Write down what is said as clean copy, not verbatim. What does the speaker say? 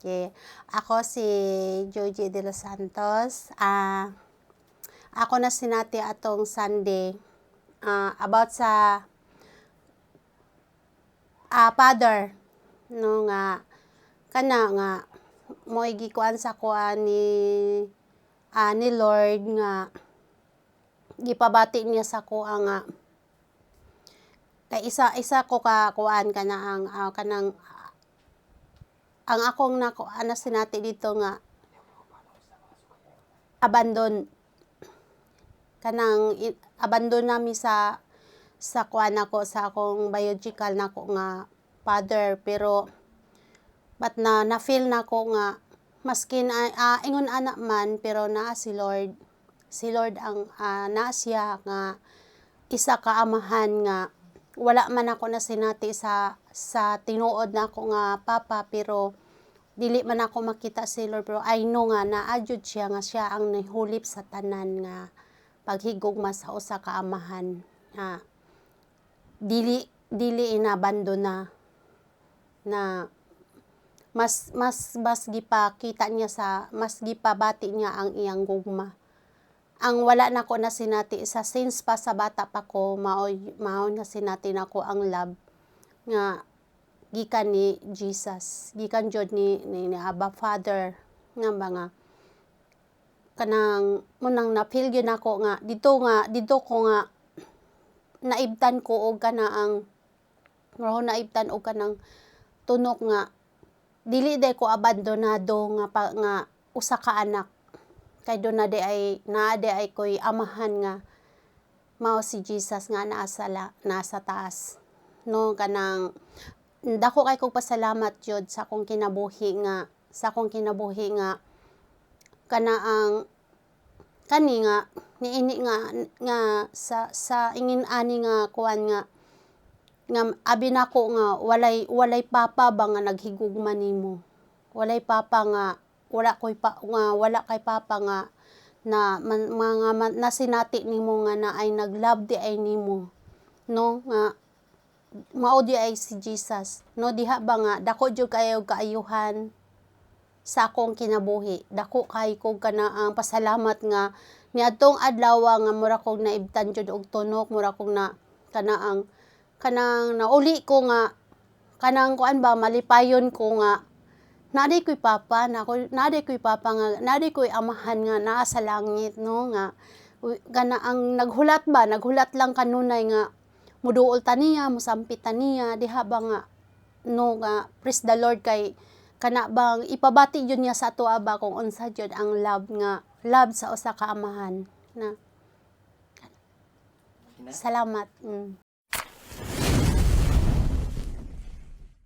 Okay. Ako si Joji de los Santos. Ako na sinati atong Sunday about sa father no nga kana nga mo'y gikuan sa kuan ni Lord nga gipabati niya sa kuha nga kay isa ko ka kuan kana ang kanang ang akong ana sinati dito nga abandon kanang abandon nami sa kuan ako sa akong biological nako nga father, pero but na feel nako nga maskin ingon ana man pero naa si Lord ang naa siya nga isa ka amahan nga wala man ako na sinati sa tinuod nako nga papa, pero dili man ako makita si Lord, pero I know nga naa jud siya nga siya ang nahulip sa tanan nga paghigugma sa usa ka amahan. Dili inabandona na mas gipakita niya mas gipabati niya ang iyang gugma. Ang wala nako na sinati sa since pa sa bata pa ko mao na sinati nako ang love nga gikan ni Jesus, gikan jud ni Abba Father nga mga kanang munang na-feel gyud nako nga dito ko nga naibtan ko og kanaang naibtan og kanang tunok nga dili day ko abandonado nga usa ka anak, kay do na ay ko'y amahan nga mao si Jesus nga nasa taas no. Kanang dako kay kog pasalamat jud sa akong kinabuhi nga kanaang kani nga niini nga sa ingin ani nga kuan nga abi nako nga walay papa ba nga naghigugma nimo, walay papa nga wala kay papa nga na mga nasinati nimo nga na ay naglove di ay nimo no, nga mao di ay si Jesus no. Diha ba nga dako jud kayo kaayuhan sa akong kinabuhi, dako kay kog kanaang pasalamat nga niadtong adlaw nga mura kog naibtan jud og tunok, mura kog na kanang nauli ko nga kanang kuan ba malipayon ko nga naaday ko'y papa nga naaday ko'y amahan nga naa sa langit no, nga ang naghulat lang kanunay nga muduol ta niya, musampit ta niya, diha ba nga no, nga praise the Lord kay kana bang ipabati jud niya sa atoa ba kung unsa jud ang love sa usa ka amahan na salamat.